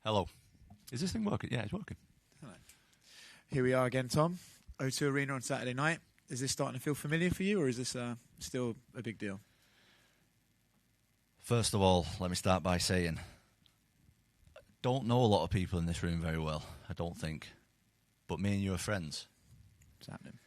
Hello. Is this thing working? Yeah, it's working. Hello. Here we are again, Tom. O2 Arena on Saturday night. Is this starting to feel familiar for you, or is this still a big deal? First of all, let me start by saying, I don't know a lot of people in this room very well, I don't think. But me and you are friends. What's happening?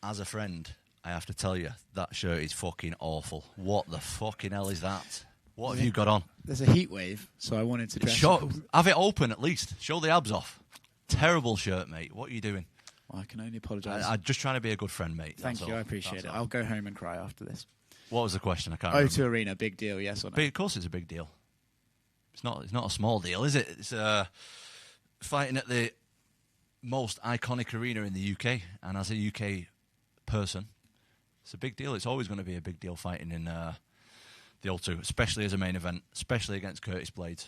As a friend, I have to tell you, that shirt is fucking awful. What the fucking hell is that? What have you got on? There's a heat wave, so I wanted to dress have it open at least. Show the abs off. Terrible shirt, mate. What are you doing? Well, I can only apologise. I'm just trying to be a good friend, mate. Thank you, I appreciate it. I'll go home and cry after this. What was the question? I can't remember. O2 Arena, big deal, yes or no? Of course it's a big deal. It's not a small deal, is it? It's fighting at the most iconic arena in the UK, and as a UK person, it's a big deal. It's always going to be a big deal fighting in the O2, especially as a main event, especially against Curtis Blaydes.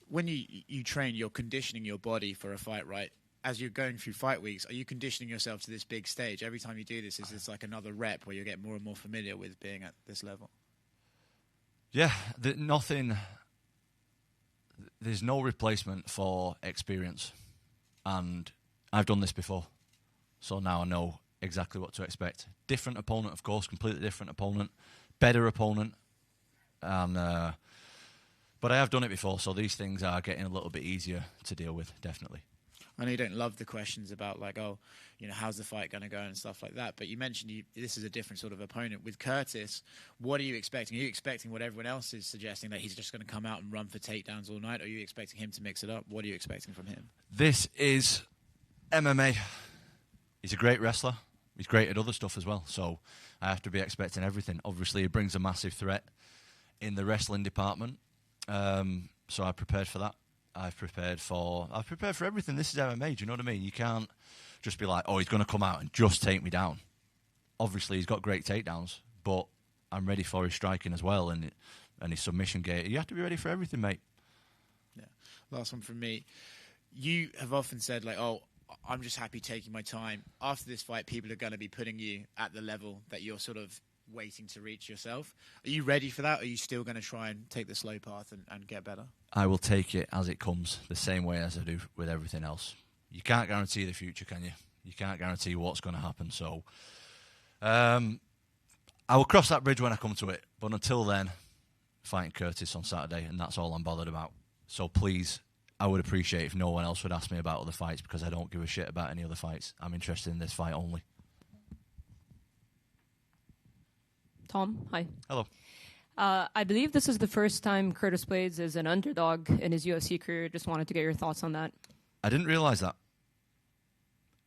When you train, you're conditioning your body for a fight, right? As you're going through fight weeks, are you conditioning yourself to this big stage? Every time you do this, is this like another rep where you get more and more familiar with being at this level? Yeah, there's no replacement for experience. And I've done this before, so now I know exactly what to expect. Different opponent, of course, completely different opponent, better opponent. And but I have done it before, so these things are getting a little bit easier to deal with, definitely. I know you don't love the questions about, like, oh, you know, how's the fight going to go and stuff like that, but you mentioned this is a different sort of opponent. With Curtis, what are you expecting? Are you expecting what everyone else is suggesting, that he's just going to come out and run for takedowns all night, or are you expecting him to mix it up? What are you expecting from him? This is MMA. He's a great wrestler. He's great at other stuff as well, so I have to be expecting everything. Obviously, he brings a massive threat in the wrestling department, so I prepared for that. I've prepared for everything. This is MMA, do you know what I mean? You can't just be like, oh, he's going to come out and just take me down. Obviously, he's got great takedowns, but I'm ready for his striking as well and his submission game. You have to be ready for everything, mate. Yeah. Last one from me. You have often said, like, oh, I'm just happy taking my time. After this fight, people are going to be putting you at the level that you're sort of waiting to reach yourself. Are you ready for that? Or are you still going to try and take the slow path and get better? I will take it as it comes, the same way as I do with everything else. You can't guarantee the future, can you? You can't guarantee what's going to happen. So I will cross that bridge when I come to it. But until then, fighting Curtis on Saturday, and that's all I'm bothered about. So please, I would appreciate if no one else would ask me about other fights, because I don't give a shit about any other fights. I'm interested in this fight only. Tom, hi. Hello. I believe this is the first time Curtis Blaydes is an underdog in his UFC career. Just wanted to get your thoughts on that. I didn't realise that.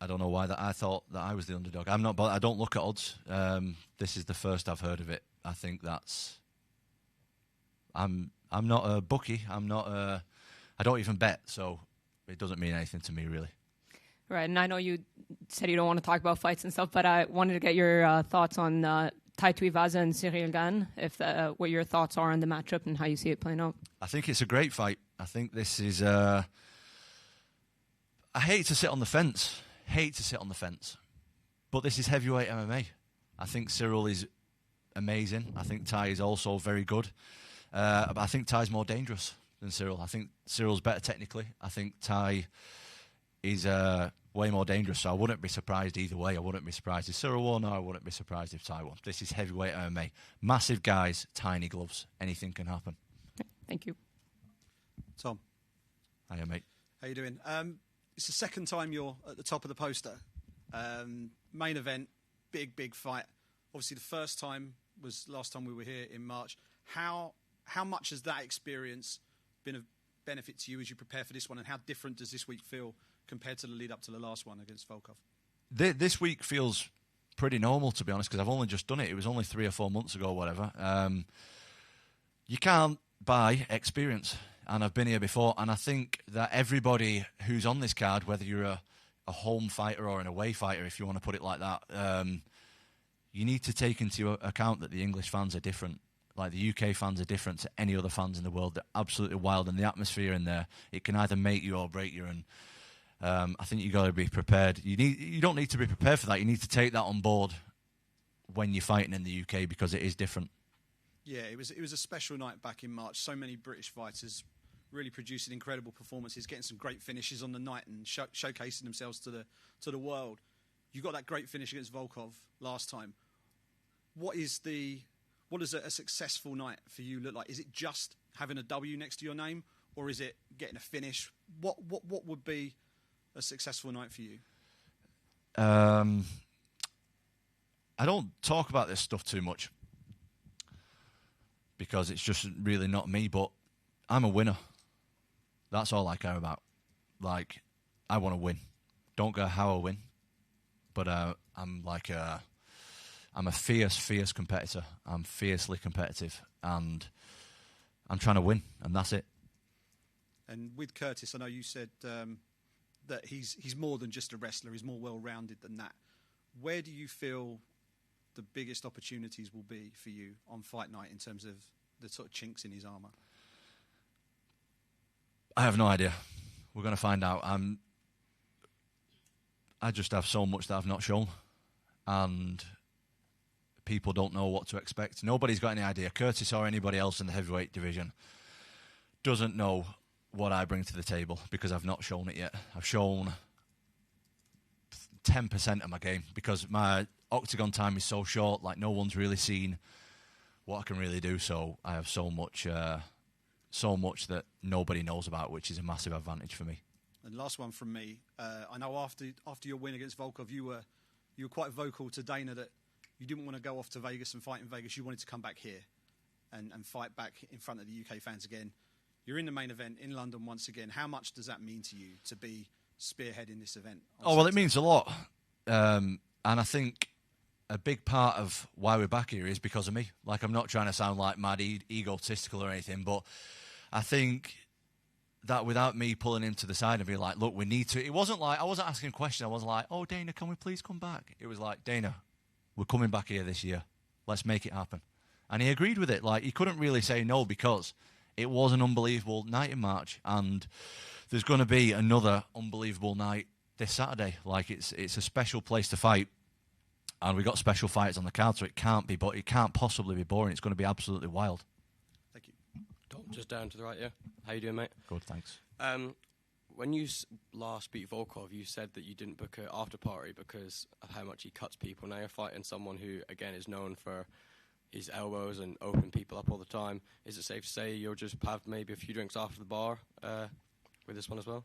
I don't know why I thought that I was the underdog. I'm not, but I don't look at odds. This is the first I've heard of it. I think that's. I'm not a bookie. I don't even bet, so it doesn't mean anything to me really. Right, and I know you said you don't want to talk about fights and stuff, but I wanted to get your thoughts on Tai Tuivasa and Cyril Gane, what your thoughts are on the matchup and how you see it playing out. I think it's a great fight. I think this is. I hate to sit on the fence. But this is heavyweight MMA. I think Cyril is amazing. I think Tai is also very good. But I think Tai's more dangerous than Cyril. I think Cyril's better technically. I think Tai is way more dangerous, so I wouldn't be surprised either way. I wouldn't be surprised if Cyril won, or I wouldn't be surprised if Tai won. This is heavyweight MMA. Massive guys, tiny gloves. Anything can happen. Thank you. Tom. Hiya, mate. How you doing? It's the second time you're at the top of the poster. Main event, big fight. Obviously, the first time was last time we were here in March. How much has that experience been of benefit to you as you prepare for this one, and how different does this week feel compared to the lead up to the last one against Volkov? This week feels pretty normal, to be honest, because I've only just done it. It was only 3 or 4 months ago, whatever. You can't buy experience, and I've been here before, and I think that everybody who's on this card, whether you're a home fighter or an away fighter, if you want to put it like that, you need to take into account that the English fans are different. Like, the UK fans are different to any other fans in the world. They're absolutely wild, and the atmosphere in there, it can either make you or break you. And I think you got to be prepared. You don't need to be prepared for that. You need to take that on board when you're fighting in the UK, because it is different. Yeah, it was a special night back in March. So many British fighters really producing incredible performances, getting some great finishes on the night and showcasing themselves to the world. You got that great finish against Volkov last time. What does a successful night for you look like? Is it just having a W next to your name, or is it getting a finish? What would be a successful night for you? I don't talk about this stuff too much because it's just really not me, but I'm a winner. That's all I care about. Like, I want to win. Don't care how I win, but I'm a fierce competitor. I'm fiercely competitive, and I'm trying to win, and that's it. And with Curtis, I know you said that he's more than just a wrestler. He's more well-rounded than that. Where do you feel the biggest opportunities will be for you on fight night in terms of the sort of chinks in his armour? I have no idea. We're going to find out. I just have so much that I've not shown, and people don't know what to expect. Nobody's got any idea. Curtis or anybody else in the heavyweight division doesn't know what I bring to the table because I've not shown it yet. I've shown 10% of my game because my octagon time is so short. Like, no one's really seen what I can really do. So I have so much that nobody knows about, which is a massive advantage for me. And last one from me. I know after your win against Volkov, you were quite vocal to Dana that you didn't want to go off to Vegas and fight in Vegas. You wanted to come back here and fight back in front of the UK fans again. You're in the main event in London once again. How much does that mean to you to be spearheading this event? Oh, well, it means a lot. And I think a big part of why we're back here is because of me. Like, I'm not trying to sound like mad egotistical or anything, but I think that without me pulling him to the side and being like, look, we need to... It wasn't like... I wasn't asking questions. I wasn't like, oh, Dana, can we please come back? It was like, Dana, we're coming back here this year. Let's make it happen. And he agreed with it. Like, he couldn't really say no because it was an unbelievable night in March, and there's going to be another unbelievable night this Saturday. Like, it's a special place to fight, and we got special fights on the card, so it can't possibly be boring. It's going to be absolutely wild. Thank you. Tom, just down to the right, yeah. How you doing, mate? Good, thanks. When you last beat Volkov, you said that you didn't book an after party because of how much he cuts people. Now you're fighting someone who, again, is known for his elbows and open people up all the time. Is it safe to say you'll just have maybe a few drinks after the bar with this one as well?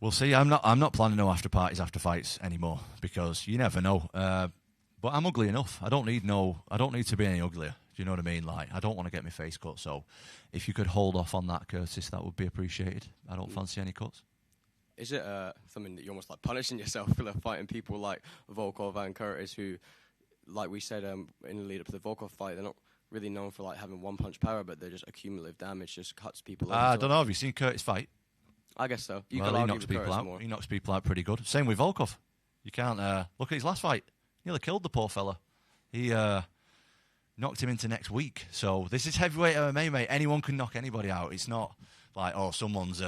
We'll see. I'm not planning no after parties after fights anymore because you never know. But I'm ugly enough. I don't need to be any uglier. Do you know what I mean? Like, I don't want to get my face cut. So if you could hold off on that, Curtis, that would be appreciated. I don't fancy any cuts. Is it something that you're almost like punishing yourself for fighting people like Volkov and Curtis who, like we said in the lead up to the Volkov fight, they're not really known for like having one punch power, but they're just accumulative damage, just cuts people up. I don't know. Have you seen Curtis fight? I guess so. He knocks people out. More. He knocks people out pretty good. Same with Volkov. You can't look at his last fight. Nearly killed the poor fella. He knocked him into next week. So this is heavyweight MMA, mate. Anyone can knock anybody out. It's not like, oh, someone's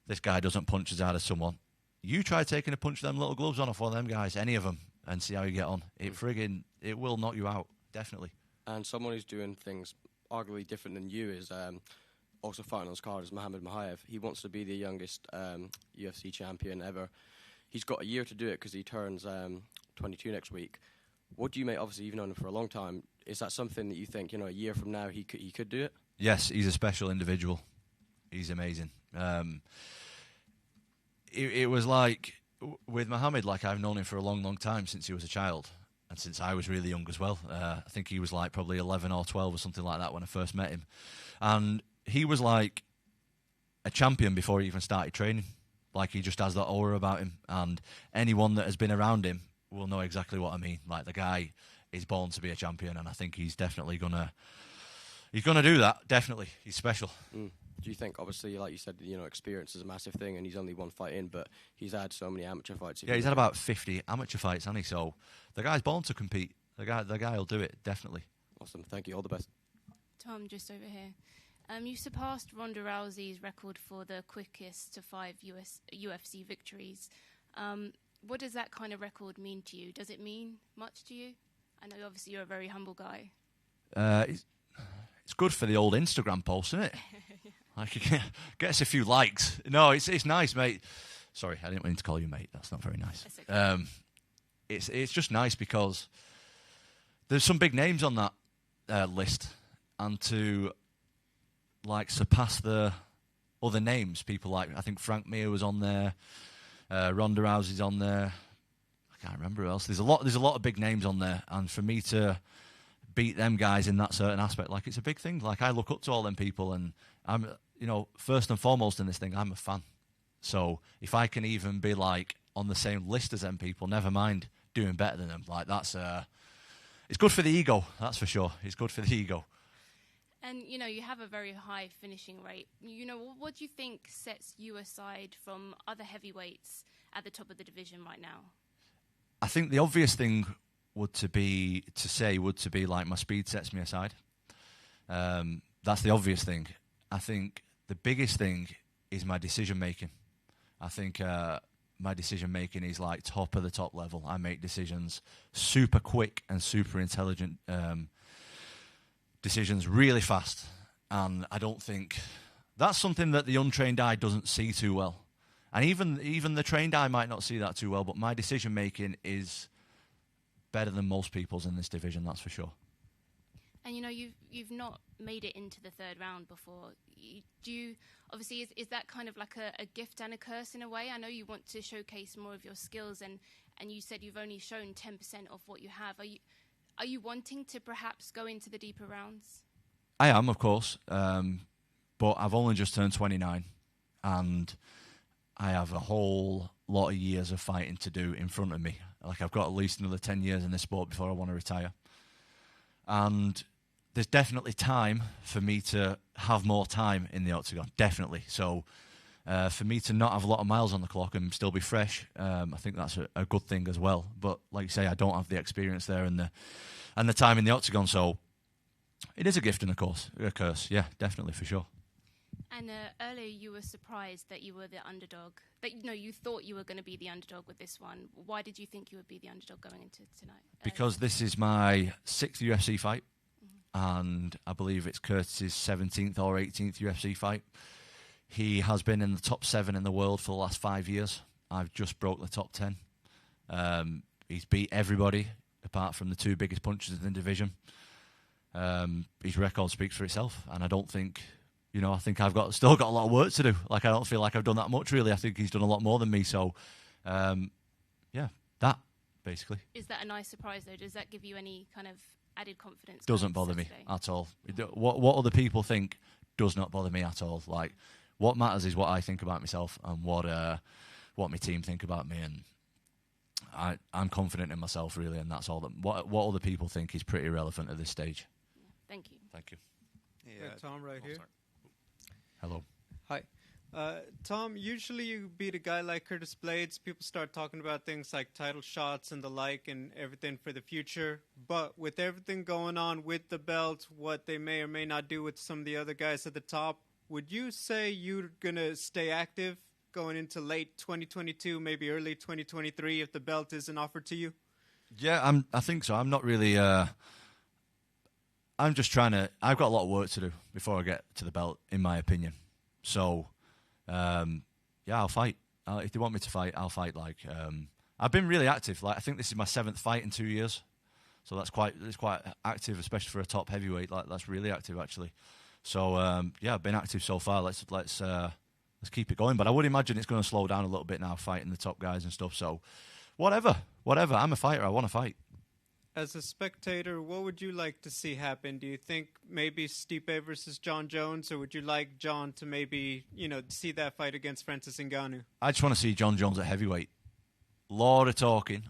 this guy doesn't punch as hard as someone. You try taking a punch of them little gloves on off one of them guys, any of them, and see how you get on. It will knock you out, definitely. And someone who's doing things arguably different than you is also fighting on his card is Muhammad Mokaev. He wants to be the youngest UFC champion ever. He's got a year to do it because he turns 22 next week. What do you make? Obviously, you've known him for a long time. Is that something that you think, a year from now he could do it? Yes, he's a special individual. He's amazing. It was like with Muhammad, like I've known him for a long, long time since he was a child and since I was really young as well. I think he was like probably 11 or 12 or something like that when I first met him. And he was like a champion before he even started training. Like, he just has that aura about him. And anyone that has been around him will know exactly what I mean. Like, the guy is born to be a champion, and I think he's definitely gonna do that. Definitely. He's special. Do you think, obviously, like you said, experience is a massive thing, and he's only one fight in, but he's had so many amateur fights. Yeah, he's had about 50 amateur fights, hasn't he? So the guy's born to compete. The guy will do it, definitely. Awesome. Thank you. All the best. Tom, just over here. You surpassed Ronda Rousey's record for the quickest to 5 UFC victories. What does that kind of record mean to you? Does it mean much to you? I know, obviously, you're a very humble guy. It's good for the old Instagram post, isn't it? Like, get us a few likes. No, it's nice, mate. Sorry, I didn't mean to call you mate. That's not very nice. Okay. It's just nice because there's some big names on that list, and to like surpass the other names, people like, I think Frank Mir was on there, Ronda Rousey's on there. I can't remember who else. There's a lot of big names on there, and for me to beat them guys in that certain aspect, like, it's a big thing. Like, I look up to all them people, and I'm, first and foremost in this thing, I'm a fan. So if I can even be like on the same list as them people, never mind doing better than them, like, that's it's good for the ego, that's for sure. It's good for the ego. And, you have a very high finishing rate. What do you think sets you aside from other heavyweights at the top of the division right now? I think the obvious thing would be like, my speed sets me aside. That's the obvious thing. I think the biggest thing is my decision making. I think my decision making is like top of the top level. I make decisions super quick and super intelligent decisions really fast. And I don't think that's something that the untrained eye doesn't see too well. And even the trained eye might not see that too well, but my decision making is better than most people's in this division, that's for sure. And you've not made it into the third round before. Obviously is that kind of like a gift and a curse in a way? I know you want to showcase more of your skills, and you said you've only shown 10% of what you have. Are you wanting to perhaps go into the deeper rounds? I am, of course, but I've only just turned 29, and I have a whole lot of years of fighting to do in front of me. Like, I've got at least another 10 years in this sport before I want to retire. And there's definitely time for me to have more time in the octagon, definitely. So for me to not have a lot of miles on the clock and still be fresh, I think that's a good thing as well. But like you say, I don't have the experience there and the time in the octagon, so it is a gift and a curse. Yeah, definitely, for sure. And earlier you were surprised that you were the underdog. That you thought you were going to be the underdog with this one. Why did you think you would be the underdog going into tonight? Because this is my 6th UFC fight, and I believe it's Curtis's 17th or 18th UFC fight. He has been in the top 7 in the world for the last 5 years. I've just broke the top 10. He's beat everybody apart from the 2 biggest punchers in the division. His record speaks for itself, and I don't think... I think I've still got a lot of work to do. Like, I don't feel like I've done that much, really. I think he's done a lot more than me. So, that, basically. Is that a nice surprise, though? Does that give you any kind of added confidence? Doesn't bother me at all. What other people think does not bother me at all. Like, what matters is what I think about myself and what my team think about me. And I'm confident in myself, really, and that's all. What other people think is pretty irrelevant at this stage. Yeah, thank you. Thank you. Yeah, Tom, right here. Hello. Hi. Tom, usually you beat a guy like Curtis Blaydes, people start talking about things like title shots and the like and everything for the future. But with everything going on with the belt, what they may or may not do with some of the other guys at the top, would you say you're going to stay active going into late 2022, maybe early 2023 if the belt isn't offered to you? Yeah, I think so. I'm not really... I'm just trying to... I've got a lot of work to do before I get to the belt, in my opinion. So, I'll fight. If they want me to fight, I'll fight. I've been really active. I think this is my 7th fight in 2 years. So it's quite active, especially for a top heavyweight. That's really active, actually. So, I've been active so far. Let's keep it going. But I would imagine it's going to slow down a little bit now, fighting the top guys and stuff. So, whatever. I'm a fighter. I want to fight. As a spectator, what would you like to see happen? Do you think maybe Stipe versus John Jones, or would you like John to maybe, see that fight against Francis Ngannou? I just want to see John Jones at heavyweight. Lot of talking,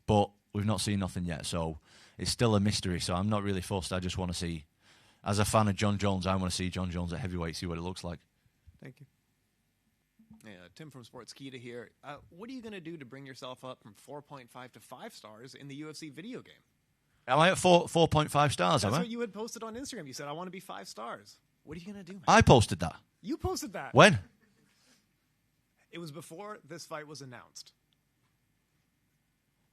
but we've not seen nothing yet, so it's still a mystery, so I'm not really fussed. I just want to see, as a fan of John Jones, I want to see John Jones at heavyweight, see what it looks like. Thank you. Yeah, Tim from Sportskeeda here. What are you going to do to bring yourself up from 4.5 to 5 stars in the UFC video game? Am I at 4.5 stars, That's am I? what you had posted on Instagram. You said, I want to be 5 stars. What are you going to do, man? I posted that. You posted that. When? It was before this fight was announced.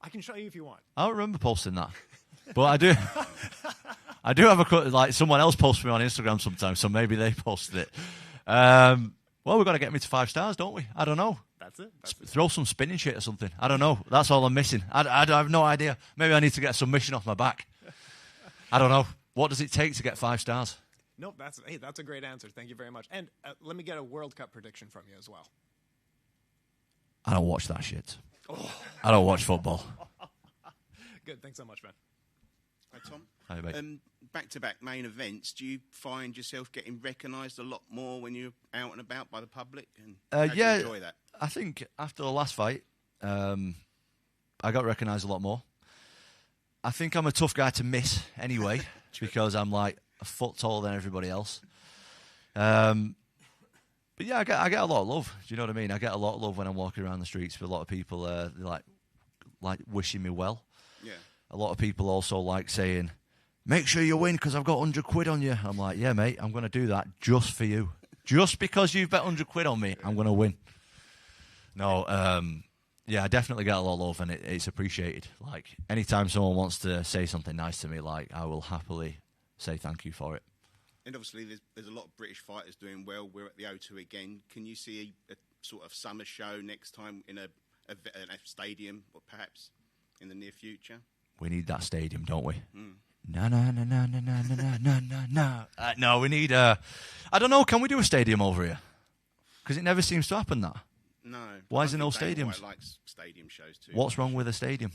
I can show you if you want. I don't remember posting that, but I do. I do have like someone else posts me on Instagram sometimes, so maybe they posted it. Well, we've got to get me to 5 stars, don't we? I don't know. That's it. Throw some spinning shit or something. I don't know. That's all I'm missing. I have no idea. Maybe I need to get a submission off my back. I don't know. What does it take to get 5 stars? Nope, that's a great answer. Thank you very much. And let me get a World Cup prediction from you as well. I don't watch that shit. I don't watch football. Good. Thanks so much, man. Hi, Tom. Hi, mate. Back-to-back main events. Do you find yourself getting recognised a lot more when you're out and about by the public? And how do you enjoy that? I think after the last fight, I got recognised a lot more. I think I'm a tough guy to miss anyway because I'm like a foot taller than everybody else. But yeah, I get a lot of love. Do you know what I mean? I get a lot of love when I'm walking around the streets with a lot of people like wishing me well. Yeah. A lot of people also like saying, make sure you win because I've got 100 quid on you. I'm like, yeah, mate, I'm going to do that just for you. Just because you've bet 100 quid on me, I'm going to win. No, yeah, I definitely get a lot of love and it's appreciated. Like, anytime someone wants to say something nice to me, like, I will happily say thank you for it. And obviously there's a lot of British fighters doing well. We're at the O2 again. Can you see a sort of summer show next time in a stadium or perhaps in the near future? We need that stadium, don't we? Mm. No, we need I don't know, can we do a stadium over here? Because it never seems to happen, that. No. Why is there no Dana stadiums? White likes stadium shows too. What's wrong with a stadium?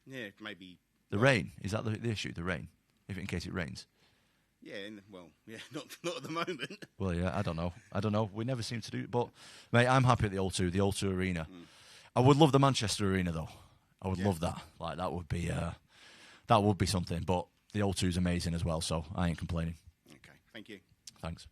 Yeah, maybe The rain? Is that the issue, the rain? If in case it rains? Yeah, not at the moment. Well, yeah, I don't know. We never seem to do it. But, mate, I'm happy at the O2 Arena. Mm. I would love the Manchester Arena, though. I would love that. Like, that would be something. But the O2 is amazing as well, so I ain't complaining. Okay, thank you. Thanks.